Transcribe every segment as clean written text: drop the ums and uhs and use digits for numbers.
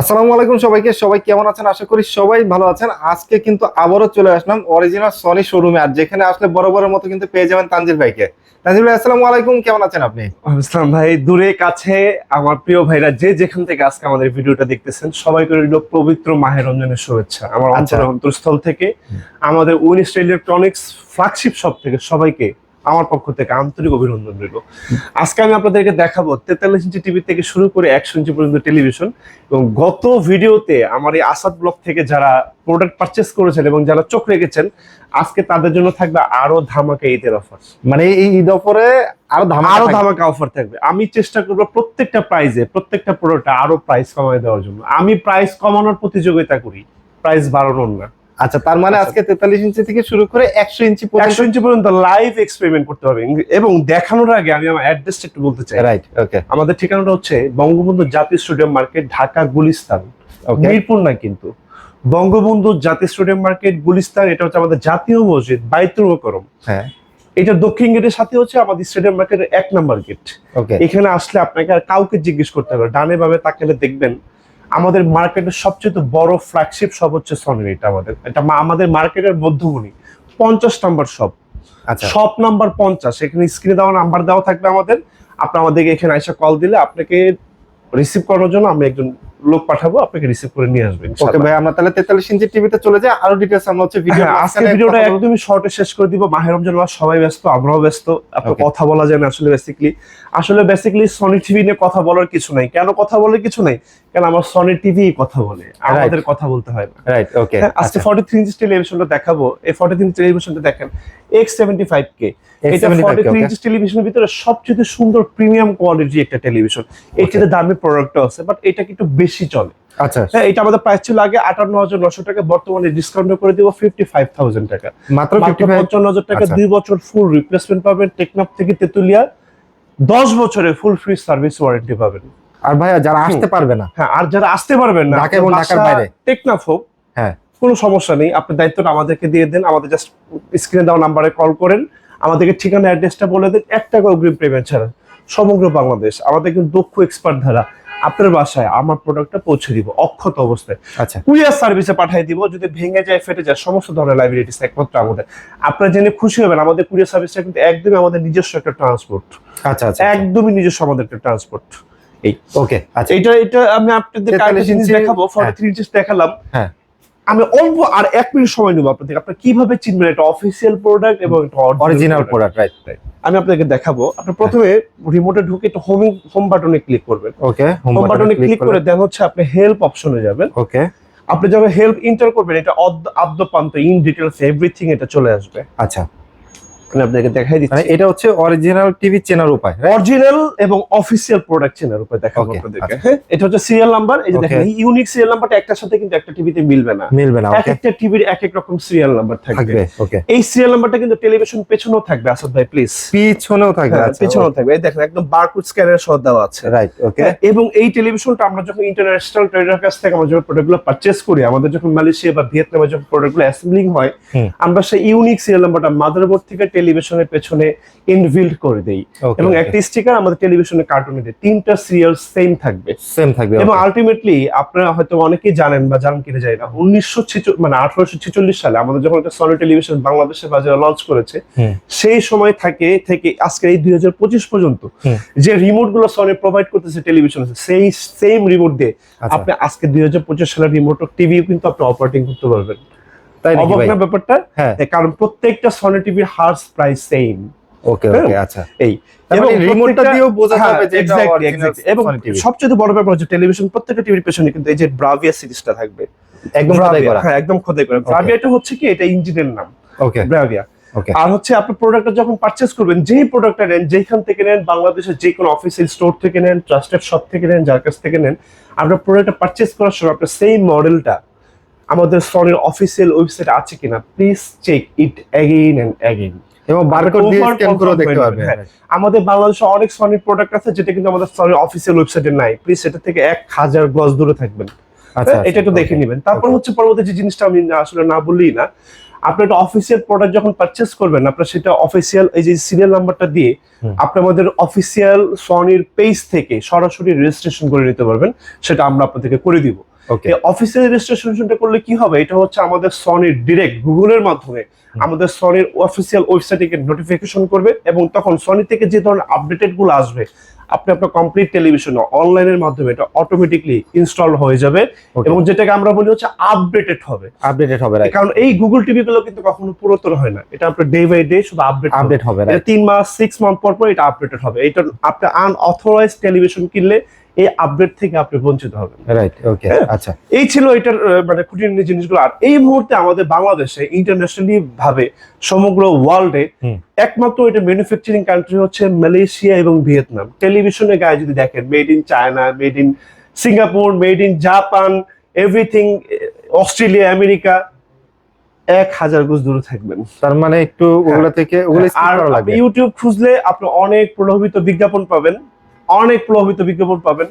আসসালামু আলাইকুম সবাইকে। সবাই কেমন আছেন? আশা করি সবাই ভালো আছেন। আজকে কিন্তু আবারও চলে আসলাম অরিজিনাল সনি শোরুমে, আর যেখানে আসলে বরাবরের মতো কিন্তু পেয়ে যাবেন তানজিল ভাইকে। তানজিল ভাই, আসসালামু আলাইকুম, কেমন আছেন আপনি? ইসলাম ভাই, দূরে কাছে আমার প্রিয় ভাইরা যে যেখান থেকে আজকে আমাদের ভিডিওটা দেখতেছেন, সবাইকে রইল পবিত্র মাহে রমজানের শুভেচ্ছা আমার আচ্ছা। অন্তরস্থল থেকে। আমাদের উইনস্টার ইলেকট্রনিক্স ফ্ল্যাগশিপ শপ থেকে সবাইকে আমার পক্ষ থেকে আন্তরিক অভিনন্দন রইল। আজকে আমি আপনাদেরকে দেখাবো 43 ইঞ্চি টিভি থেকে শুরু করে 100 ইঞ্চি পর্যন্ত টেলিভিশন। এবং গত ভিডিওতে আমার এই আসাদ ব্লগ থেকে যারা প্রোডাক্ট পারচেস করেছেন এবং যারা চোখ রেখেছেন, আজকে তাদের জন্য থাকবে আরো ধামাকা ঈদের অফার। মানে এই ঈদ অফারে আরো আরো থাকবে। ধামাকা অফার থাকবে। আমি চেষ্টা করবো প্রত্যেকটা প্রাইজে প্রত্যেকটা প্রোডাক্টে আরো প্রাইস কমায় দেওয়ার জন্য। আমি প্রাইস কমানোর প্রতিযোগিতা করি, প্রাইস বাড়ানোর না। আচ্ছা, তার মানে আজকে 43 ইঞ্চি থেকে শুরু করে 100 ইঞ্চি পর্যন্ত 100 ইঞ্চি পর্যন্ত লাইভ এক্সপেরিমেন্ট করতে হবে। এবং দেখানোর আগে আমি আমার অ্যাড্রেসটা একটু বলতে চাই। রাইট, ওকে। আমাদের ঠিকানাটা হচ্ছে বঙ্গবন্ধু জাতীয় স্টেডিয়াম মার্কেট, ঢাকা গুলিস্তান, ওকে। মিরপুর না কিন্তু, বঙ্গবন্ধু জাতীয় স্টেডিয়াম মার্কেট গুলিস্তান। এটা হচ্ছে আমাদের জাতীয় মসজিদ বাইতুল মোকাররম। হ্যাঁ, এটা দক্ষিণ গেটের সাথে হচ্ছে আমাদের স্টেডিয়াম মার্কেটের 1 নাম্বার গেট। ওকে। এখানে আসলে আপনাকে আর কাউকে জিজ্ঞেস করতে হবে, ডানে বামে তাকালে দেখবেন আমাদের মার্কেটের সবচেয়ে বড় ফ্ল্যাগশিপ শপ হচ্ছে সনির। এটা আমাদের মার্কেটের মধ্যমণি 50 নাম্বার শপ। আচ্ছা, শপ নাম্বার 50। এখানে স্ক্রিনে দেওয়া নাম্বার দেওয়া থাকবে আমাদের। আপনি আমাদেরকে এখানে এসে কল দিলে আপনাকে রিসিভ করার জন্য আমি একজন লোক পাঠাবো, আপনাকে রিসিভ করে নিয়ে আসবেন। ওকে ভাই, আমরা তাহলে 43 ইঞ্চি টিভিতে চলে যাই। আরো ডিটেইলস আমরা হচ্ছে ভিডিও আজকে ভিডিওটা একদমই শর্টে শেষ করে দিব। মাহে রমজান মাস, সবাই ব্যস্ত, আমরাও ব্যস্ত, আপনার Okay. কথা বলা যায় না। আসলে বেসিক্যালি সনি টিভি নিয়ে কথা বলার কিছু নাই। কেন কথা বলার কিছু নাই? কারণ আমার সনি টিভি কথা বলে, আমাদের কথা বলতে হয় না। রাইট, ওকে। আজকে 43 ইঞ্চি টেলিভিশনটা দেখাবো। এই 43 ইঞ্চি টেলিভিশনটা দেখেন, X75K। এটা 43 ইঞ্চি টেলিভিশনের ভিতরে সবচেয়ে সুন্দর প্রিমিয়াম কোয়ালিটি একটা টেলিভিশন। এটাতে দামি প্রোডাক্ট আছে, বাট এটা কিন্তু বেশি চলে। আচ্ছা, হ্যাঁ, এটা আমাদের প্রাইস ছিল আগে 58,900 টাকা, বর্তমানে ডিসকাউন্ট করে দিব 55,000 টাকা, মাত্র মাত্র 55,000 টাকা। আচ্ছা। 2 বছর ফুল রিপ্লেসমেন্ট পাবেন টেকনাফ থেকে তেতুলিয়া, 10 বছরের ফুল ফ্রি সার্ভিস ওয়ারেন্টি পাবেন। আর ভাইয়া যারা আসতে পারবে না, হ্যাঁ, আর যারা আসতে পারবেন না, ঢাকা এবং ঢাকার বাইরে, টেকনাফ হোক, হ্যাঁ, কোনো সমস্যা নেই। আপনার দায়িত্বটা আমাদেরকে দিয়ে দেন। আমাদের জাস্ট স্ক্রিনে দেওয়া নাম্বারে কল করেন, আমাদেরকে ঠিকানা অ্যাড্রেসটা বলে দেন। 1 টাকা অগ্রিম পেমেন্ট ছাড়া সমগ্র বাংলাদেশ আমাদের কিন্তু দক্ষ এক্সপার্ট দ্বারা আপনার বাসায় আমার প্রোডাক্টটা পৌঁছে দিব অক্ষত অবস্থায়। আচ্ছা। কুরিয়ার সার্ভিসে পাঠিয়ে দিব। যদি ভেঙে যায়, ফেটে যায়, সমস্ত ধরনের লাইবিলিটিস একমাত্র আমাদের। আপনারা জেনে খুশি হবেন, আমাদের কুরিয়ার সার্ভিসটা কিন্তু একদমই আমাদের নিজস্ব একটা ট্রান্সপোর্ট। আচ্ছা, আচ্ছা, একদমই নিজস্ব আমাদের একটা ট্রান্সপোর্ট। এই ওকে। আচ্ছা, এটা আমি আপনাদের 43 জিনিস ইঞ্চি দেখাবো। 43 ইঞ্চি দেখালাম। হ্যাঁ, আমি অল্প আর 1 মিনিট সময় নেবো আপনাদের। আপনারা কিভাবে চিনবেন এটা অফিসিয়াল প্রোডাক্ট এবং এটা অরিজিনাল প্রোডাক্ট, রাইট। আমি আপনাদেরকে দেখাবো। আপনি প্রথমে রিমোটে ঢুকে একটু হোম বাটনে ক্লিক করবেন। ওকে, হোম বাটনে ক্লিক করে দেন হচ্ছে আপনি হেল্প অপশনে যাবেন। ওকে। আপনি যখন হেল্প এন্টার করবেন, এটা আদ্যপান্ত ইন ডিটেইলস এভরিথিং এটা চলে আসবে। আচ্ছা, আমি আপনাদেরকে দেখাই মানে দিচ্ছি। এটা হচ্ছে অরিজিনাল টিভি চেনার উপায়, রাইট? অরিজিনাল এবং অফিসিয়াল প্রোডাক্ট চেনার উপর দেখাবো Okay, আপনাদেরকে। আচ্ছা। হ্যাঁ, এটা হচ্ছে সিরিয়াল নাম্বার। এই যে Okay. দেখেন, ইউনিক সিরিয়াল নাম্বারটা একটার সাথে কিন্তু একটা টিভিতে মিলবে না। মিলবে না, এক ওকে। একটা টিভির এক এক রকম সিরিয়াল নাম্বার থাকবে। থাকবে, ওকে। এই সিরিয়াল নাম্বারটা কিন্তু টেলিভিশন পেছনেও থাকবে। আসাদ ভাই প্লিজ, পিছনেও থাকবে, আচ্ছা, পেছনেও থাকবে। এই দেখেন, একদম বারকোড স্ক্যানার সহ দেওয়া আছে। রাইট, ওকে। হ্যাঁ, এবং এই টেলিভিশনটা আমরা যখন ইন্টারন্যাশনাল ট্রেডার কাছ থেকে আমরা যখন প্রোডাক্টগুলো পারচেজ করি, আমাদের যখন মালয়েশিয়া বা ভিয়েতনামে যখন প্রোডাক্টগুলো অ্যাসেম্বলিং হয়, আমরা সেই ইউনিক সিরিয়াল নাম্বারটা মাদারবোর্ড থেকে টেলিভিশনের পেছনে ইনবিল্ট করে দেই। Okay, এবং okay. একটা স্টিকার আমাদের টেলিভিশনের কার্টুনে দেয়। 3টা সিরিয়াল সেম থাকবে। সেম থাকবে, এবং okay. আলটিমেটলি আপনারা হয়তো অনেকেই জানেন বা জানেন কিনা জানি না, 1846 সালে আমাদের যখন একটা সনি টেলিভিশন বাংলাদেশের বাজারে লঞ্চ করেছে, সেই সময় থেকে আজকে এই 2025 পর্যন্ত যে রিমোট গুলো সনি প্রোভাইড করতেছে টেলিভিশন, সেই সেম রিমোট দিয়ে আচ্ছা। আপনি আজকে 2025 সালের রিমোট টিভি কিন্তু আপনি অপারেটিং করতে পারবেন। তাই নাকি অবাক ভাই? না ব্যাপারটা? হ্যাঁ। কারণ প্রত্যেকটা সনি টিভির হার্স প্রাইস সেম। ওকে, ওকে, আচ্ছা। এই এবং রিমোটটা দিয়েও বোঝা হ্যাঁ, যাবে যে এটা exactly, অরিজিনাল exactly। এবং সনি টিভি। সবচেয়ে বড় ব্যাপার হচ্ছে টেলিভিশন প্রত্যেকটা টিভির পেছনে কিন্তু এই যে ব্রাভিয়া সিরিজটা থাকবে। একদম খোদাই Bravia, করা, হ্যাঁ, একদম খোদাই করা। ব্রাভিয়াটা হচ্ছে কি, এটা ইঞ্জিনের নাম, ওকে, ব্রাভিয়া। ওকে। আর হচ্ছে আপনি প্রোডাক্টটা যখন পারচেজ করবেন, যেই প্রোডাক্টটা নেন, যেখান থেকে নেন, বাংলাদেশের যে কোনো অফিসিয়াল স্টোর থেকে নেন, ট্রাস্টেড শপ থেকে নেন, যার কাছ থেকে নেন, আপনার প্রোডাক্টটা পারচেজ করার সময় আপনার সেই মডেলটা আমাদের সনির অফিসিয়াল ওয়েবসাইট আছে কিনা, please check it again and again. এবং বারকোড দিয়ে স্ক্যান করে দেখতে পারবেন। আমাদের বাংলাদেশে অনেক সনির প্রোডাক্ট আছে যেটা কিন্তু আমাদের সনির অফিসিয়াল ওয়েবসাইটে নাই। প্লিজ সেটা থেকে 1000 গজ দূরে থাকবেন। আচ্ছা, এটা একটু দেখে নেবেন। তারপর হচ্ছে পরবর্তী যে জিনিসটা আমি আসলে না বললেই না, আপনি একটা অফিসিয়াল প্রোডাক্ট যখন পারচেস করবেন, আপনার সেটা অফিসিয়াল এই যে সিরিয়াল নাম্বারটা দিয়ে আপনি আমাদের অফিসিয়াল সনির পেজ থেকে সরাসরি রেজিস্ট্রেশন করে নিতে পারবেন, সেটা আমরা আপনাদেরকে করে দিব। ওকে, এই অফিসিয়াল রেজিস্ট্রেশনটা করলে কি হবে, এটা হচ্ছে আমাদের সনির ডিরেক্ট গুগলের মাধ্যমে আমাদের সনির অফিসিয়াল ওয়েবসাইটে নোটিফিকেশন করবে, এবং তখন সনি থেকে যে ধরনের আপডেটেড গুলো আসবে আপনি আপনার কমপ্লিট টেলিভিশন অনলাইনের মাধ্যমে এটা অটোমেটিকলি ইনস্টল হয়ে যাবে, এবং যেটাকে আমরা বলি হচ্ছে আপডেটেড হবে। আপডেট হবে, রাইট। কারণ এই গুগল টিভি গুলো কিন্তু কখনো পুরাতন হয় না, এটা আপনার ডে বাই ডে শুধু আপডেট হবে, এটা রাইট। 3 মাস 6 মান্থ পর পর এটা আপডেটেড হবে। এটা আপনি আনঅথরাইজড টেলিভিশন কিনলে এই আপডেট থেকে আপনি বঞ্চিত হবেন, রাইট। ওকে, আচ্ছা। এই ছিল এটার মানে খুঁটিনাটি জিনিসগুলো। আর এই মুহূর্তে আমাদের বাংলাদেশে ইন্টারন্যাশনালি ভাবে সমগ্র ওয়ার্ল্ডে একমাত্র এটা ম্যানুফ্যাকচারিং কান্ট্রি হচ্ছে মালয়েশিয়া এবং ভিয়েতনাম। টেলিভিশনের গায়ে যদি দেখেন, made in China, made in Singapore, made in Japan, everything, Australia, America, 1000 গজ দূরে থাকবেন। তার মানে একটু ওগুলা থেকে ওগুলো স্কিপ আর করা লাগবে। ইউটিউব খুঁজলে আপনি অনেক প্রলোভিত বিজ্ঞাপন পাবেন,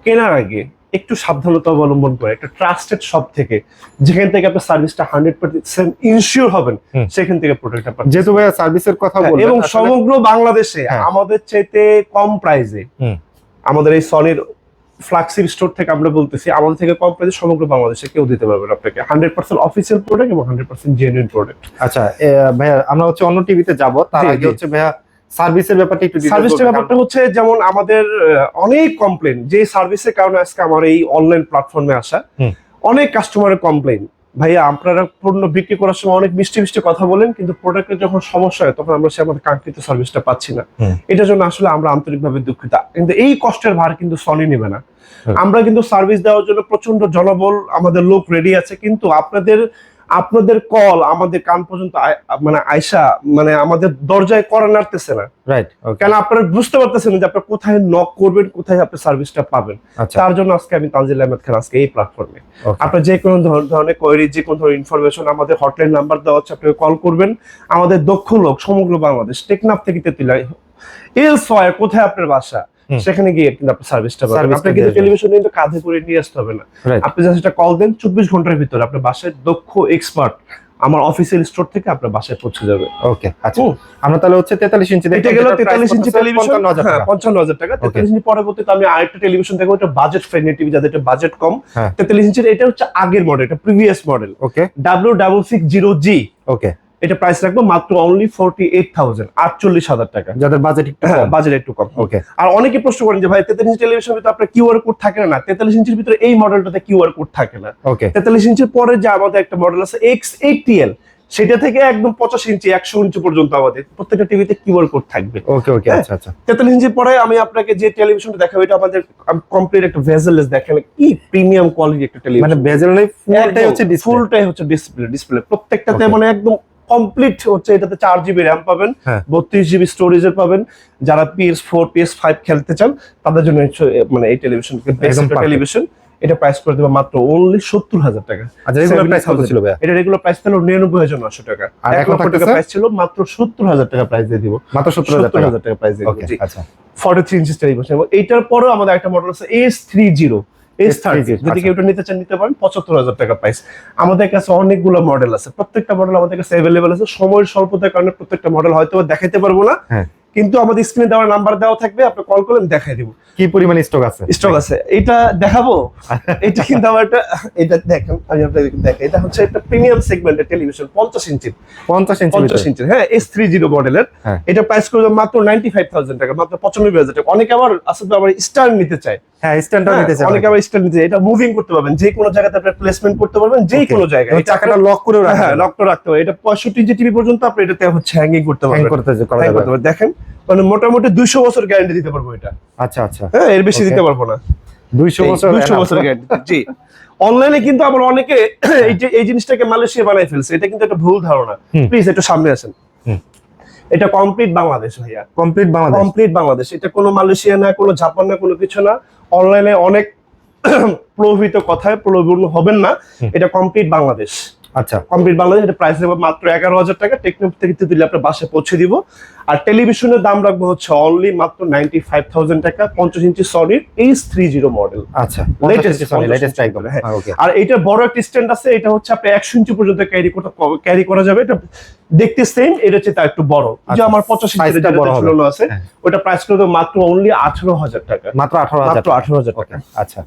কেনার আগে একটু সাবধানতা অবলম্বন করে একটা ট্রাস্টেড শপ থেকে, যেখান থেকে আপনার সার্ভিসটা 100% ইনশিওর হবেন, সেখান থেকে প্রোডাক্টটা পাবেন। যেহেতু ভাইয়া সার্ভিসের কথা বললেন, এবং আসলে সমগ্র বাংলাদেশে আমাদের চাইতে কম প্রাইসে আমাদের এই সনির ফ্ল্যাগশিপ স্টোর থেকে আমরা বলতেছি, আমাদের থেকে কম প্রাইসে সমগ্র বাংলাদেশে কেউ দিতে পারবেন আপনাকে 100% অফিসিয়াল প্রোডাক্ট এবং 100% জেনুইন প্রোডাক্ট। আচ্ছা ভাইয়া, আমরা হচ্ছে অন্য টিভিতে যাব, তার জি, আগে জি। হচ্ছে ভাইয়া সার্ভিসের ব্যাপারটা একটু ডিটেইলস সার্ভিসের ব্যাপারটা হচ্ছে, যেমন আমাদের অনেক কমপ্লেন, যে সার্ভিসের কারণে আজকে আমার এই অনলাইন প্ল্যাটফর্মে আসা, অনেক কাস্টমারের কমপ্লেন, ভাইয়া আপনারা পণ্য বিক্রি করার সময় অনেক মিষ্টি মিষ্টি কথা বলেন, কিন্তু প্রোডাক্টের যখন সমস্যা হয় তখন আমরা সে আমাদের কাঙ্ক্ষিত সার্ভিসটা পাচ্ছি না। এটার জন্য আসলে আমরা আন্তরিকভাবে দুঃখিত, কিন্তু এই কষ্টের ভার কিন্তু সনি নেবে না। আমরা কিন্তু সার্ভিস দেওয়ার জন্য প্রচন্ড জনবল আমাদের লোক রেডি আছে, কিন্তু আপনাদের কল আমাদের কান পর্যন্ত মানে আয়সা, মানে আমাদের দরজায় করা নাড়তেছে না, রাইট। কেন আপনারা বুঝতে পারতেছেন যে আপনারা কোথায় নক করবেন, কোথায় আপনি সার্ভিসটা পাবেন। তার জন্য আজকে আমি তানজিল আহমেদ খান আজকে এই প্ল্যাটফর্মে আপনার যে কোনো ধরনের কোয়েরি, যে কোনো ধরনের ইনফরমেশন, আমাদের হটলাইন নাম্বার দেওয়া হচ্ছে, আপনাকে কল করবেন। আমাদের দক্ষ লোক সমগ্র বাংলাদেশ, টেকনাফ থেকে তেতুলিয়া, এলসওয়্যার কোথায় আপনার বাসা, সেখানে গিয়ে কিন্তু আপনি সার্ভিসটা পাবেন। আপনাকে কিন্তু টেলিভিশন কিন্তু কাঁধে করে নিয়ে আসতে হবে না, আপনি জাস্ট একটা কল দেন, 24 ঘন্টার ভিতরে আপনার বাসায় দক্ষ এক্সপার্ট আমার অফিসিয়াল স্টোর থেকে আপনার বাসায় পৌঁছে যাবে। ওকে, আচ্ছা। আমরা তাহলে হচ্ছে 43 ইঞ্চি এটা গেল 43 ইঞ্চি টেলিভিশন, 55,000 টাকা। 43 ইঞ্চি পরবর্তীতে আমি আরেকটা টেলিভিশন দেখবো, এটা বাজেট ফ্রেন্ডলি টিভি, যাদের এটা বাজেট কম। 43 ইঞ্চির এটা হচ্ছে আগের মডেল, এটা প্রিভিয়াস মডেল, ওকে, W660G। ওকে, এটা প্রাইস রাখবো মাত্র অনলি 48,000, 48,000 টাকা, যাদের বাজেট একটু কম। বাজেট একটু কম। ওকে। আর অনেকে প্রশ্ন করেন যে ভাই 43 ইঞ্চি টেলিভিশনের ভিতরে আপনার কিউআর কোড থাকে না? 43 ইঞ্চির ভিতরে এই মডেলটাতে কিউআর কোড থাকে না। ওকে। 43 ইঞ্চির পরে যে আমাদের একটা মডেল আছে X80L, সেটা থেকে একদম 85 ইঞ্চি 100 ইঞ্চি পর্যন্ত আমাদের প্রত্যেকটা টিভিতে কিউআর কোড থাকবে। ওকে, ওকে, আচ্ছা, আচ্ছা। 43 ইঞ্চি পরে আমি আপনাকে যে টেলিভিশনটা দেখাবো, এটা আমাদের কমপ্লিট একটা ভেজেললেস, দেখেন কি প্রিমিয়াম কোয়ালিটি একটা টেলিভিশন, মানে বেজেল নেই, ফুলটাই হচ্ছে ডিসপ্লে, ফুলটাই হচ্ছে ডিসপ্লে প্রত্যেকটাতে, মানে একদম কমপ্লিট হচ্ছে। এটাতে 4 জিবি র্যাম পাবেন, 32 জিবি স্টোরেজের পাবেন। যারা PS4 PS5 খেলতে চান তাদের জন্য মানে এই টেলিভিশন টেলিভিশন, এটা প্রাইস করে দেবো মাত্র অনলি 70,000 টাকা। আচ্ছা, রেগুলার প্রাইস কত ছিল ভাই? এটা রেগুলার প্রাইস ছিল 99,900 টাকা, আর 1 এখন লক্ষ টাকা প্রাইস ছিল, মাত্র 70,000 টাকা প্রাইস দিয়ে দিব, মাত্র 70,000 টাকা প্রাইস দিয়ে দিব। ওকে, আচ্ছা। 43 ইঞ্চি টেলিভিশন। এবং এইটার পরেও আমাদের একটা মডেল আছে S30, S30, যদি কেউ এটা নিতে চান নিতে পারেন, 75,000 টাকা প্রাইস। আমাদের কাছে অনেকগুলো মডেল আছে, প্রত্যেকটা মডেল আমাদের কাছে অ্যাভেলেবল আছে। সময়ের স্বল্পতার কারণে প্রত্যেকটা মডেল হয়তো দেখাইতে পারবো না, কিন্তু আমাদের স্ক্রিনে দেওয়ার নাম্বার দেওয়া থাকবে, আপনি কল করলেন দেখাই দিব কি পরিমাণ স্টক আছে। এটা দেখাবো। এটা কিন্তু আমার এটা দেখেন, আমি আপনাদের দেখাই, এটা হচ্ছে একটা প্রিমিয়াম সেগমেন্টের টেলিভিশন, 50 ইঞ্চি, 50 ইঞ্চি, হ্যাঁ, S30 মডেলের। এটা প্রাইস করবে মাত্র 95,000 টাকা, মাত্র 95,000 টাকা। অনেকে আবার আসলে আবার স্টার নিতে চায়, স্ট্যান্ডার্ড নিতে চাই, অনেকে আবার স্টার নিতে চায়। এটা মুভিং করতে পারবেন, যে কোনো জায়গাতে আপনি প্লেসমেন্ট করতে পারবেন, যে কোনো জায়গায়। এই চাকাটা লক করে রাখা, হ্যাঁ, লক করে রাখতে হবে। এটা 65 ইঞ্চি টিভি পর্যন্ত আপনি এটাতে হচ্ছে হ্যাঙ্গিং করতে পারবেন, দেখেন, মানে মোটামুটি 200 বছর গ্যারান্টি দিতে পারবো এটা। আচ্ছা, আচ্ছা, হ্যাঁ, এর বেশি দিতে পারবো না। 200 বছর গ্যারান্টি। জি, অনলাইনে কিন্তু আবার অনেকে এই জিনিসটাকে মালয়েশিয়া বানাই ফেলছে, এটা কিন্তু একটা ভুল ধারণা। প্লিজ একটু সামনে আসেন। এটা কমপ্লিট বাংলাদেশ ভাইয়া, কমপ্লিট বাংলাদেশ। এটা কোনো মালয়েশিয়া না, কোনো জাপান না, কোনো কিছু না। অনলাইনে অনেক প্রলোভিত কথায় প্রলোভন হবেন না, এটা কমপ্লিট বাংলাদেশ। আচ্ছা কমপ্লিট বাংলাদেশ। এটা প্রাইস দেবো মাত্র 11,000 টাকা। টেকনোপ থেকে তুলে আপনার বাসায় পৌঁছে দিব। আর টেলিভিশনের দাম রাখবো হচ্ছে অনলি মাত্র 95,000 টাকা। 50 ইঞ্চি সনির H30 মডেল, আচ্ছা লেটেস্ট লেটেস্ট একদম। হ্যাঁ। ওকে আর এটা বড় একটা স্ট্যান্ড আছে, এটা হচ্ছে আপনি 100 ইঞ্চি পর্যন্ত ক্যারি করা যাবে। এটা দেখতে সেম, এটা হচ্ছে তার একটু বড়, যে আচ্ছা, আমার 85 ইঞ্চি সাইজটা বড় হবে। ঝুলানো আছে। হ্যাঁ। ওটা প্রাইস করে দেবো মাত্র অনলি 18,000 টাকা। মাত্র 18,000 মাত্র 18,000 টাকা। আচ্ছা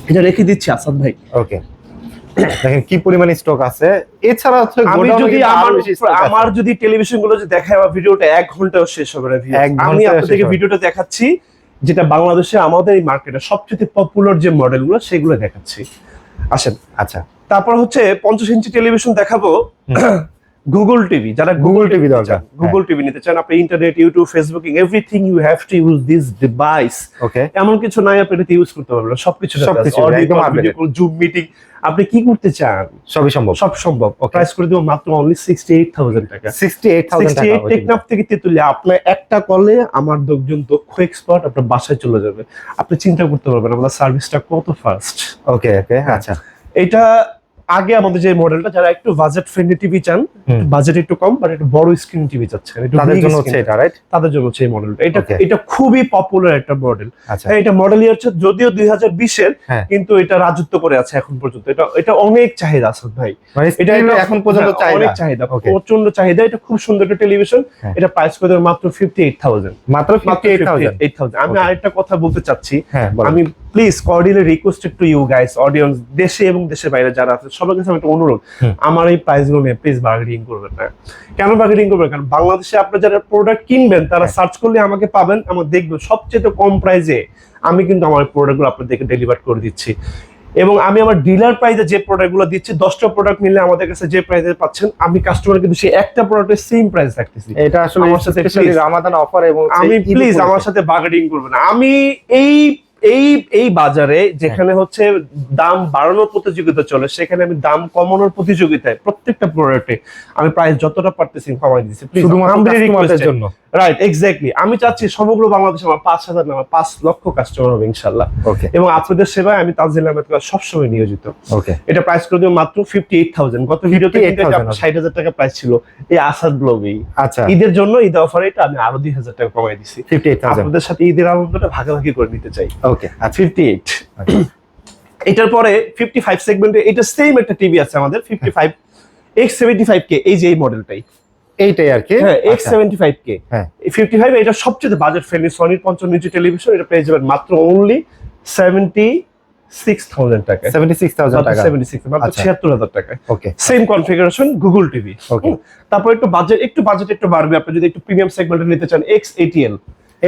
এটা রেখে দিচ্ছি আসাদ ভাই। ওকে, দেখেন কি পরিমাণ স্টক আছে। এছাড়া হচ্ছে আমি গোডাউনে যদি কিন্তু আরো বেশি stock আছে। আমার যদি টেলিভিশন গুলো যে দেখায়, আমার ভিডিওটা 1 ঘন্টাও শেষ হবে না। এক আমি ঘন্টায় আপনাদেরকে শেষ হবে। ভিডিওটা দেখাচ্ছি যেটা বাংলাদেশে আমাদের এই মার্কেটে সবচেয়ে পপুলার যে মডেলগুলো সেগুলো দেখাচ্ছি। আসেন। আচ্ছা তারপর হচ্ছে 50 ইঞ্চি টেলিভিশন দেখাবো। গুগল টিভি, যারা Google TV দরকার। গুগল টিভি নিতে চান, আপনি internet, YouTube, Facebooking, everything you have to use this device. Okay, এমন কিছু নাই আপনি এটা ইউজ করতে পারবেন, সবকিছু সবকিছু একদম updated। জুম মিটিং, আপনি কি করতে চান সবই সম্ভব। সব সম্ভব। প্রাইস করে দেবো মাত্র অনলি 68,000 টাকা। 68,000 টাকা। 68 টেকনাফ থেকে তেতুলিয়া। আপনার একটা কলে আমার একজন দক্ষ এক্সপার্ট আপনার বাসায় চলে যাবে। আপনি চিন্তা করতে পারবেন আমাদের সার্ভিসটা কত ফাস্ট। ওকে ওকে আচ্ছা। এটা আগে আমাদের যে মডেলটা, যারা একটু বাজেট ফ্রেন্ডলি টিভি চান, বাজেট একটু কম বাট একটু বড় স্ক্রিন টিভি চাচ্ছেন, একটু তাদের big জন্য screen, হচ্ছে এটা, রাইট? তাদের জন্য হচ্ছে এই মডেলটা। এটা Okay. এটা খুবই পপুলার একটা মডেল। আচ্ছা এটা মডেল ইয়ার হচ্ছে যদিও 2020 এর, হ্যাঁ। কিন্তু এটা রাজত্ব করে আছে এখন পর্যন্ত। এটা অনেক চাহিদা আছে ভাই। মানে এটা এটা এখন পর্যন্ত হ্যাঁ, চাহিদা। অনেক চাহিদা, Okay. প্রচন্ড চাহিদা। এটা খুব সুন্দর একটা টেলিভিশন। হ্যাঁ। এটা প্রাইস করে দেবো মাত্র 58,000। মাত্র 58,000। 58,000। আমি Okay. আরেকটা কথা বলতে চাচ্ছি। হ্যাঁ বলেন। আমি please cordially requested to you guys, audience, দেশে এবং দেশের বাইরে যারা আছে সবার কাছে আমার একটা অনুরোধ, আমার এই প্রাইস গুলো নিয়ে প্লিজ বার্গেনিং করবেন না। কেন বার্গেনিং করবেন? কারণ বাংলাদেশে আপনারা যারা প্রোডাক্ট কিনবেন তারা সার্চ করলে আমাকে পাবেন, আমার দেখবেন সবচেয়ে কম প্রাইসে আমি কিন্তু আমার প্রোডাক্টগুলো আপনাদেরকে ডেলিভার করে দিচ্ছি। এবং আমি আমার ডিলার প্রাইসে যে প্রোডাক্টগুলো দিচ্ছি, 10টা প্রোডাক্ট নিলে আমাদের কাছে যে প্রাইসে পাচ্ছেন, আমি কাস্টমার কিন্তু সেই একটা প্রোডাক্টের সেম প্রাইস রাখতেছি। এটা আসলে আমার সাথে স্পেশালি please, রমাদান অফার এবং আমি প্লিজ আমার সাথে বার্গেনিং করবেন না। আমি এই এই এই বাজারে যেখানে হচ্ছে দাম বাড়ানোর প্রতিযোগিতা চলে, সেখানে আমি দাম কমানোর প্রতিযোগিতায় প্রত্যেকটা প্রোডাক্টে আমি প্রাইস যতটা পারতেছি কমাই দিচ্ছি। শুধুমাত্র কাস্টমারদের জন্য। Right, exactly. আমি চাচ্ছি সমগ্র বাংলাদেশে আমার 5,000 না 5 লক্ষ কাস্টমার হবে ইনশাআল্লাহ। ওকে এবং আপনাদের সেবায় আমি তানজিল আহমেদ সবসময় নিয়োজিত। ওকে এটা প্রাইস করে দেবো মাত্র 58,000। গত ভিডিওতে 60,000 টাকা প্রাইস ছিল এই আসাদ ব্লগই। আচ্ছা ঈদের জন্য ঈদ অফারে এটা আমি আরো 2,000 টাকা কমাই দিছি। 58,000। আপনাদের সাথে ঈদের আনন্দটা ভাগাভাগি করে নিতে চাই। ওকে আচ্ছা 58। এটার পরে 55 সেগমেন্টে এটা সেম একটা টিভি আছে আমাদের 55 X75K, এই যে এই মডেলটাই, এইটাই আর কি। হ্যাঁ আচ্ছা, X75K। হ্যাঁ 55 এটা সবচেয়ে বাজেট ফ্রেন্ডলি সনির 55 ইঞ্চি টেলিভিশন। এটা পেয়ে যাবেন মাত্র অনলি 76,000 টাকা। 76,000 টাকা। 76, মাত্র আচ্ছা। 76,000 টাকা। ওকে same configuration Google TV. Okay. তারপর একটু বাজেট একটু বাড়বে, আপনি যদি একটু প্রিমিয়াম সেগমেন্টে নিতে চান X80L।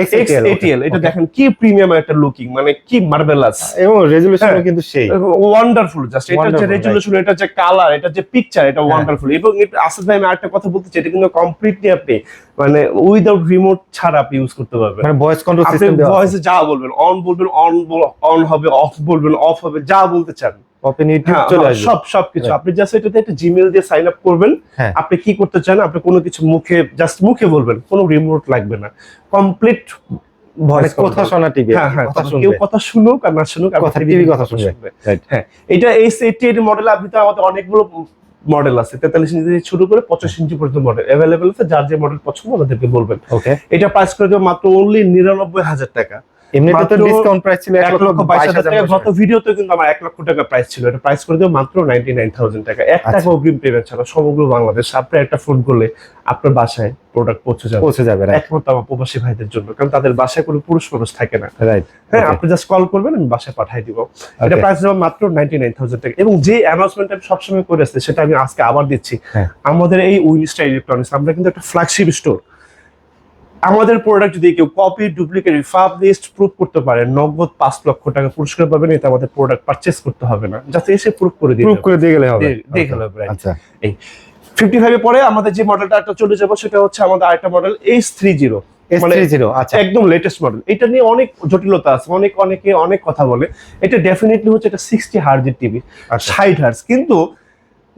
X80L এটা দেখেন কি প্রিমিয়াম একটা লুকিং, মানে কি মার্ভেলাস এবং রেজুলেশনও হ্যাঁ। কিন্তু সেই ওয়ান্ডারফুল। জাস্ট এটা যে Wonderful, রেজুলেশন, এটা যে কালার, এটা যে পিকচার, এটা ওয়ান্ডারফুল। এবং আসাদ ভাই আমি আরেকটা কথা বলতে চাই, এটা কিন্তু কমপ্লিটলি আপনি মানে উইদাউট রিমোট ছাড়া আপনি ইউজ করতে পারবেন। মানে ভয়েস কন্ট্রোল আপনি সিস্টেম দেওয়া আছে। ভয়েসে যা বলবেন, অন বলবেন অন হবে, অফ বলবেন অফ হবে, যা বলতে চান ওপেন ইউটিউব হ্যাঁ, চলে হ্যাঁ, আসবে। সবকিছু Right. আপনি জাস্ট এটাতে একটা জিমেইল দিয়ে সাইন আপ করবেন। হ্যাঁ। আপনি কি করতে চান, আপনি কোনো কিছু মুখে বলবেন, কোনো রিমোট লাগবে না, কমপ্লিট মানে ভয়েস কথা শোনা টিভি। হ্যাঁ হ্যাঁ, কথা কেউ শুনবে। কথা শুনুক আর না শুনুক, কথা টিভি কথা শুনবে। Right. হ্যাঁ, এটা X88 মডেল। আপনি তো আমাদের অনেকগুলো মডেল আছে, 43 ইঞ্চি থেকে শুরু করে 25 ইঞ্চি পর্যন্ত মডেল अवेलेबल আছে। যার যে মডেল পছন্দ আমাদেরকে বলবেন। ওকে এটা প্রাইস করে দেব মাত্র অনলি 99,000 টাকা। এমনিতে তো মাত্র ডিসকাউন্ট প্রাইস ছিল 1,22,000 টাকা। গত ভিডিওতে কিন্তু আমার 1 লক্ষ টাকা প্রাইস ছিল। এটা প্রাইস করে দেব মাত্র 99,000 টাকা। 1 টাকা অগ্রিম পেমেন্ট ছাড়া সমগ্র বাংলাদেশ আপনি একটা ফোন করলে আপনার বাসায় প্রোডাক্ট পৌঁছে যাবে। রাইট একমাত্র আমার প্রবাসী ভাইদের জন্য, কারণ তাদের বাসায় কোনো পুরুষ মানুষ থাকে না। রাইট হ্যাঁ, আপনি জাস্ট কল করবেন, আমি বাসায় পাঠিয়ে দিব। এটা প্রাইস দেব মাত্র 99,000 টাকা। এবং যে অ্যানাউন্সমেন্ট আমি সবসময় করে আসছি সেটা আমি আজকে আবার দিচ্ছি। হ্যাঁ। আমাদের এই উইনস্টার ইলেকট্রনিক্স, আমরা কিন্তু একটা ফ্ল্যাগশিপ স্টোর। আমাদের প্রোডাক্ট যদি কেউ কপি, ডুপ্লিকেট, রিফাবলিশড প্রুফ করতে পারে, নগদ 5 লক্ষ টাকা পুরস্কার পাবেন। এতে আমাদের প্রোডাক্ট পারচেজ করতে হবে না, যাতে এসে প্রুফ করে দিতে প্রুফ করে দিয়ে গেলে হবে। দিয়ে গেলে হবে, right? আচ্ছা এই 55 এর পরে আমাদের যে মডেলটা একটা চলে যাব সেটা হচ্ছে আমাদের আরেকটা মডেল H30। মানে S30 আচ্ছা একদম লেটেস্ট মডেল। এটা নিয়ে অনেক জটিলতা আছে, অনেকে অনেক কথা বলে। এটা ডেফিনেটলি হচ্ছে এটা 60 হার্জের টিভি, 60 হার্জ। কিন্তু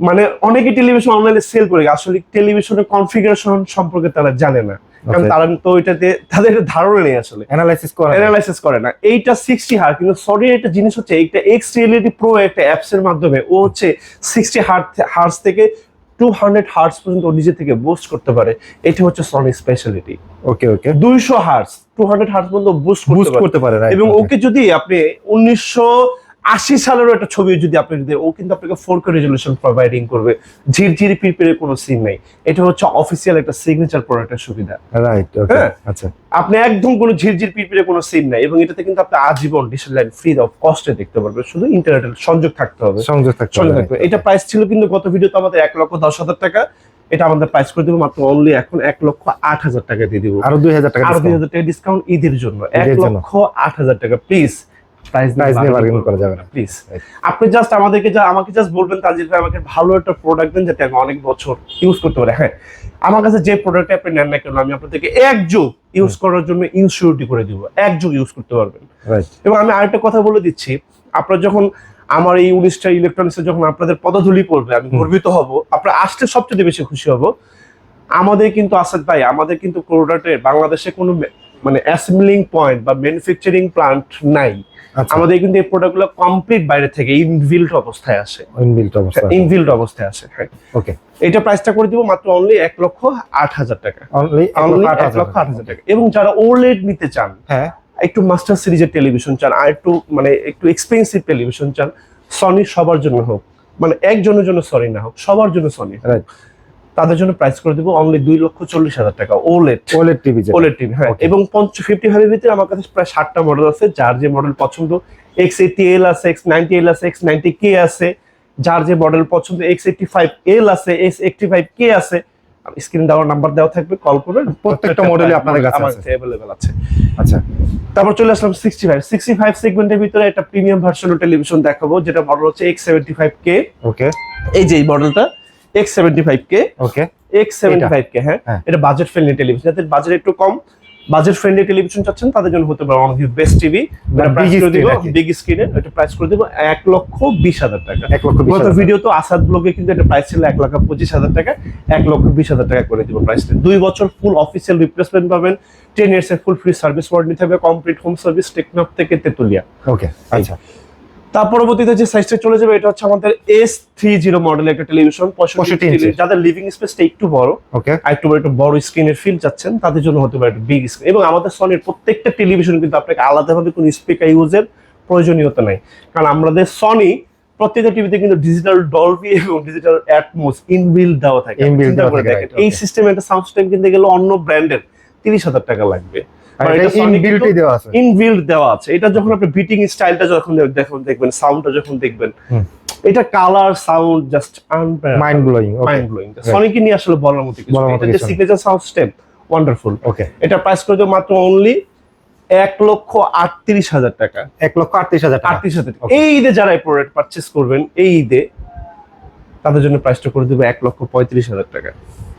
মানে অনেকে টেলিভিশন অনলাইনে সেল করে, আসলে টেলিভিশনের কনফিগারেশন সম্পর্কে তারা জানে না। কারণ তারা তো ওইটাতে তাদের একটা ধারণা নেই আসলে, অ্যানালাইসিস করে না। এইটা 60 হার্জ, কিন্তু সনির একটা জিনিস হচ্ছে এইটা এক্স রিয়েলিটি প্রো একটা অ্যাপস এর মাধ্যমে ও হচ্ছে 60 হার্জ থেকে 200 হার্জ পর্যন্ত নিজে থেকে বুস্ট করতে পারে। এটা হচ্ছে সনি স্পেশালিটি। ওকে 200 হার্জ 200 হার্জ পর্যন্ত বুস্ট করতে পারে। এবং ওকে যদি আপনি 1980 সালেরও একটা ছবি যদি আপনি ও কিন্তু আপনাকে 4K রেজলিউশন প্রোভাইডিং করবে, ঝিরঝিরি পিরপিরে কোনো সিন নাই। এটা হচ্ছে অফিসিয়াল একটা সিগনেচার প্রোডাক্টের সুবিধা, রাইট? ওকে, আচ্ছা। আপনি একদম কোনো ঝিরঝির পিরপিরে কোনো সিন নাই, এবং এটাতে কিন্তু আপনি আজীবন ডিশ লাইন ফ্রি অফ কস্টে দেখতে পারবেন, শুধু ইন্টারনেটের সংযোগ থাকতে হবে। এটা প্রাইস ছিল কিন্তু গত ভিডিওতে আমাদের 1,10,000 টাকা, এটা আমাদের প্রাইস করে দিব মাত্র অনলি এখন 1,08,000 টাকা দিয়ে দিব, আরো 2,000 টাকা ডিসকাউন্ট ঈদের জন্য 1,08,000 টাকা। প্লিজ প্রাইস নিয়ে বার্গেনিং করা যাবে না, প্লিজ। আপনি জাস্ট আমাকে জাস্ট বলবেন তানজিল ভাই আমাকে ভালো একটা প্রোডাক্ট দেন যাতে আমি অনেক বছর ইউজ করতে পারি। হ্যাঁ, আমার কাছে যে প্রোডাক্ট আপনি নেন না কেন আমি আপনাদেরকে এক যুগ ইউজ করার জন্য ইনসিওরিটি করে দিব, এক যুগ ইউজ করতে পারবেন। এবং আমি আরেকটা কথা বলে দিচ্ছি, আপনারা যখন আমার এই 19টা ইলেকট্রনিক্সে যখন আপনাদের পদধূলি পড়বে আমি গর্বিত হব, আপনারা আসলে সবচেয়ে বেশি খুশি হব। আমাদের কিন্তু আসাদ ভাই, আমাদের কিন্তু প্রোডাক্টের বাংলাদেশে কোনো মানে অ্যাসেম্বলিং পয়েন্ট বা ম্যানুফ্যাকচারিং প্লান্ট নাই। আমাদের কিন্তু এই প্রোডাক্টগুলো কমপ্লিট বাইরে থেকে ইনবিল্ট অবস্থায় আসে, ইনবিল্ট অবস্থায় আসে। হ্যাঁ, ওকে। এটা প্রাইসটা করে দিব মাত্র অনলি 1,08,000 টাকা, অনলি 1,08,000 টাকা। এবং যারা ওলেড নিতে চান, হ্যাঁ, একটু মাস্টার সিরিজের টেলিভিশন চান, আর একটু এক্সপেন্সিভ টেলিভিশন চান, সনি সবার জন্য হোক, মানে একজনের জন্য সনি না হোক, সবার জন্য সনি, তাদের জন্য প্রাইস করে দিব অনলি 2,40,000 টাকা। ওলেড টিভি, হ্যাঁ। এবং 55 ভিতরে আমার কাছে প্রায় 60টা মডেল আছে, যার যে মডেল পছন্দ। X80L আছে, X90L আছে, X90K আছে, যার যে মডেল পছন্দ। X85L আছে, X85K আছে। স্ক্রিনে দেওয়ার নাম্বার দেওয়া থাকবে, কল করবেন, প্রত্যেকটা মডেলে আপনাদের কাছে अवेलेबल আছে। আচ্ছা, তারপর চলে আসলাম 65 সেগমেন্টের ভিতরে একটা প্রিমিয়াম ভার্সনের টেলিভিশন দেখাবো, যেটা মডেল হচ্ছে X75K। ওকে, এই যে এই মডেলটা X75K, ওকে, X75K, হ্যাঁ। এটা বাজেট ফ্রেন্ডলি টেলিভিশন, যাদের বাজেট একটু কম, বাজেট ফ্রেন্ডলি টেলিভিশন চাচ্ছেন তাদের জন্য হতে পারে one of the best TV. Big স্ক্রিনের এটা প্রাইস করে দিব 1,20,000 টাকা। গত ভিডিও তো আসাদ ব্লগে কিন্তু এটা প্রাইস ছিল 1,25,000 টাকা, 1,20,000 টাকা করে দিব প্রাইসটা। 2 বছর ফুল অফিসিয়াল রিপ্লেসমেন্ট পাবেন, 10 ইয়ার্স এর ফুল ফ্রি সার্ভিস ওয়ারেন্টি নিতে হবে, কমপ্লিট হোম সার্ভিস টেকনাফ থেকে তেতুলিয়া। ওকে, আচ্ছা। তার পরবর্তীতে যে সাইজটা চলে যাবে এটা হচ্ছে আমাদের S30 মডেল একটা টেলিভিশন, 65 ইঞ্চি। যাদের লিভিং স্পেসটা একটু বড়, ওকে, একটু বড় স্ক্রিনের ফিল চাচ্ছেন তাদের জন্য হতে পারে বিগ স্ক্রিন। এবং আমাদের সনির প্রত্যেকটা টেলিভিশন কিন্তু আপনাকে আলাদাভাবে কোনো স্পিকার ইউজের প্রয়োজনীয়তা নাই, কারণ আমাদের সনি প্রত্যেকটা টিভিতে কিন্তু ডিজিটাল ডলবি এবং ডিজিটাল অ্যাটমস ইনবিল্ট দেওয়া থাকে। এই সিস্টেমে একটা সাউন্ড সিস্টেম কিনতে গেলে অন্য ব্র্যান্ডের 30,000 টাকা লাগবে, ইনবিল্ট দেওয়া আছে। এটা যখন আপনি বিটিং স্টাইলটা যখন দেখবেন, সাউন্ডটা যখন দেখবেন, এটা colour sound just mind blowing. সনিকে নিয়ে আসলে বলার মতো কিছু, এটা যে signature sound system wonderful. Okay, এটা প্রাইস করে দেব মাত্র অনলি 1,38,000 টাকা। 1,38,000 টাকা। এই ঈদে যারা এই প্রোডাক্ট পারচেজ করবেন এই ঈদে, তাদের জন্য প্রাইসটা করে দেব 1,35,000 টাকা।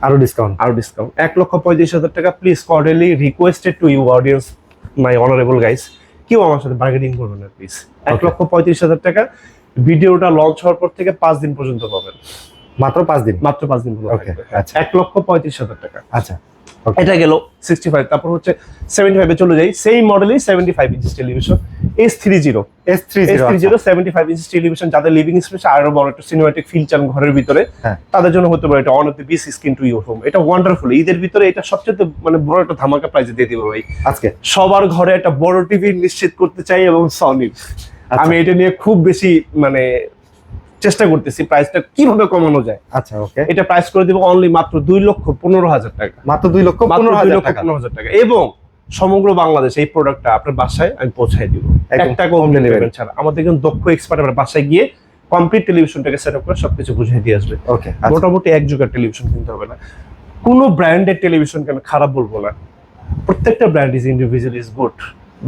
আরো ডিসকাউন্ট 1,35,000 টাকা। Please cordially requested to you audience, my honourable guys, কেউ আমার সাথে বার্গেনিং করবেন না প্লিজ। 1,35,000 টাকা। ভিডিওটা লঞ্চ হওয়ার পর থেকে 5 দিন পর্যন্ত পাবেন, মাত্র 5 দিন পর্যন্ত। আচ্ছা, 1,35,000 টাকা। আচ্ছা, এটা গেল 65। তারপর হচ্ছে 75 এ চলে যাই, সেই মডেলই 75 ইঞ্চি টেলিভিশন S30 75 ইঞ্চি টেলিভিশন। যাদের লিভিং স্পেস আরো বড় একটা সিনেমাটিক ফিল চান ঘরের ভিতরে, তাদের জন্য হতে পারে এটা one of the best screen to your home. এটা ওয়ান্ডারফুল। ঈদের ভিতরে এটা সবচেয়ে মানে বড় একটা ধামাকা প্রাইজে দিয়ে দিব ভাই আজকে। সবার ঘরে একটা বড় টিভি নিশ্চিত করতে চাই, এবং সনি আমি এটা নিয়ে খুব বেশি মানে চেষ্টা করতেছি প্রাইসটা কিভাবে কমানো যায়। আচ্ছা, ওকে, এটা প্রাইস করে দিব অনলি মাত্র 2,15,000 টাকা। মাত্র 2,15,000 টাকা। এবং সমগ্র বাংলাদেশ এই প্রোডাক্টটা আপনার বাসায় আমি পৌঁছাই দিব, একটা হোম ডেলিভারি ছাড়া। আমাদের কিন্তু দক্ষ এক্সপার্ট আমার বাসায় গিয়ে কমপ্লিট টেলিভিশনটাকে সেটআপ করে সবকিছু বুঝিয়ে দিয়ে আসবে। ওকে, মোটামুটি এক যুগের টেলিভিশন কিনতে হবে না। কোনো ব্র্যান্ডের টেলিভিশনকে আমি খারাপ বলবো না, প্রত্যেকটা brand is individual is good,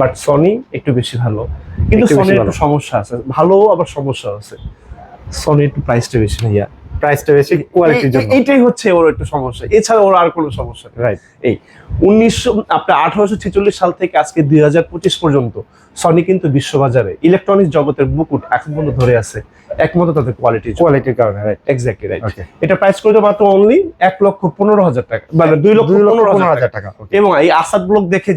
but Sony একটু বেশি ভালো। কিন্তু সনির একটু সমস্যা আছে, ভালো আবার সমস্যা আছে। সনি একটু প্রাইসটা বেশি ভাইয়া, প্রাইসটা বেশি কোয়ালিটির জন্য। এইটাই হচ্ছে ওর একটু সমস্যা, এছাড়া ওর আর কোনো সমস্যা নেই। রাইট। এই 1846 সাল থেকে আজকে 2025 পর্যন্ত সনি কিন্তু বিশ্ববাজারে ইলেকট্রনিক্স জগতের মুকুট এখন পর্যন্ত ধরে আছে, একমাত্র তাদের কোয়ালিটির কারণে। Right, exactly right. ওকে। এটা প্রাইস করে মাত্র অনলি 1,15,000 টাকা, মানে 2,15,000 টাকা। এবং এই আসাদ ব্লগ দেখে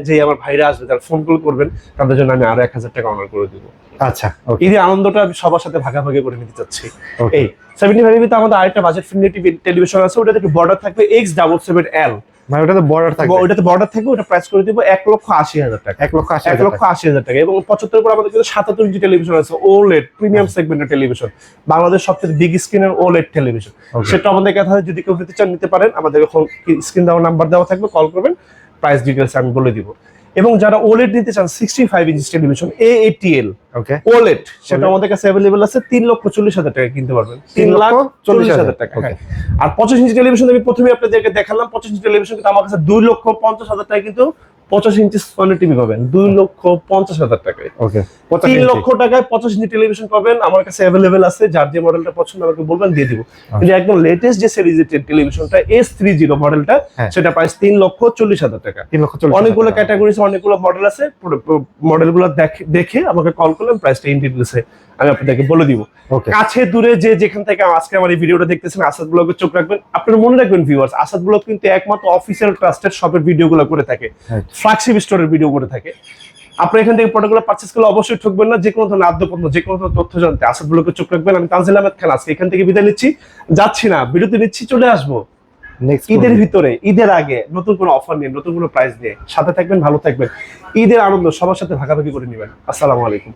যে আমার ভাইরা আসবে তারা ফোন কল করবেন, তাদের জন্য আমি আরো 1,000 টাকা অনার করে দিব। আচ্ছা, ওকে। এই যে আনন্দটা আমি সবার সাথে ভাগাভাগি করে নিতে চাচ্ছি। Okay. এই 75 তে আমাদের আরেকটা বাজেট ফ্রেন্ডলি টেলিভিশন আছে, ওটাতে একটু বর্ডার থাকবে X77L, মানে ওটাতে বর্ডার থাকবে। ওটাতে বর্ডার থাকবে, ওটা প্রাইস করে দিব 1,80,000 টাকা। 1,80,000 টাকা। এবং 75 পর আমাদের কিন্তু 77 ইঞ্চি টেলিভিশন আছে, ওলেড প্রিমিয়াম সেগমেন্টের টেলিভিশন, বাংলাদেশ সবচেয়ে বিগ স্ক্রিনের ওলেড টেলিভিশন। Okay. সেটা আমাদের কাছে যদি কেউ নিতে চান নিতে পারেন, আমাদের স্ক্রিন দেওয়ার নাম্বার দেওয়া থাকবে, কল করবেন, প্রাইস ডিটেইলস আমি বলে দিব। এবং যারা ওলেড নিতে চান 65 ইঞ্চি টেলিভিশন AATL ওকে, ওলেড, সেটা আমাদের কাছে अवेलेबल আছে, 3,40,000 টাকা কিনতে পারবেন, 3,40,000 টাকা। Okay. হ্যাঁ। আর 25 ইঞ্চি টেলিভিশন আমি প্রথমে আপনাদেরকে দেখালাম, 25 ইঞ্চি টেলিভিশন কিন্তু আমার কাছে 2,50,000 টাকা কিন্তু 25 ইঞ্চি সনি টিভি পাবেন 2,50,000 টাকায়। ওকে, 3 লক্ষ টাকায় 25 ইঞ্চি টেলিভিশন পাবেন, আমার কাছে अवेलेबल আছে, যার যে মডেলটা পছন্দ আমাকে বলবেন, দিয়ে দিব। কিন্তু একদম লেটেস্ট যে সিরিজের টেলিভিশনটা S30 মডেলটা, হ্যাঁ। সেটা প্রাইস 3,40,000 টাকা। 3,40,000 অনেকগুলো ক্যাটাগরিজ, অনেকগুলো মডেল আছে, মডেলগুলো দেখে আমাকে কল করলেন, প্রাইসটা ইন ডিটেইলসে আমি আপনাদেরকে বলে দিব। ওকে, কাছে দূরে যে যেখান থেকে আজকে আমার এই ভিডিওটা দেখতেছেন, আসাদ ব্লগে চোখ রাখবেন। আপনারা মনে রাখবেন ভিউয়ার্স, আসাদ ব্লগ কিন্তু একমাত্র অফিসিয়াল ট্রাস্টেড শপের ভিডিওগুলো করে থাকে, ফ্ল্যাগশিপ স্টোরের ভিডিও করে থাকে। আপনারা এখান থেকে প্রোডাক্টগুলো পারচেজ করলে অবশ্যই ঠকবেন না। যে কোনো ধরনের আদ্যপন্ত, যে কোনো ধরনের তথ্য জানতে আসাদ ব্লগে চোখ রাখবেন। আমি তানজিল আহমেদ খান আজকে এখান থেকে বিদায় নিচ্ছি, যাচ্ছি না, ভিডিওতে নিচ্ছি, চলে আসবো নেক্সট ঈদের ভিতরে, ঈদের আগে নতুন কোনো অফার নিয়ে, নতুন কোনো প্রাইস নিয়ে। সাথে থাকবেন, ভালো থাকবেন, ঈদের আনন্দ সবার সাথে ভাগাভাগি করে নেবেন। আসসালামু আলাইকুম।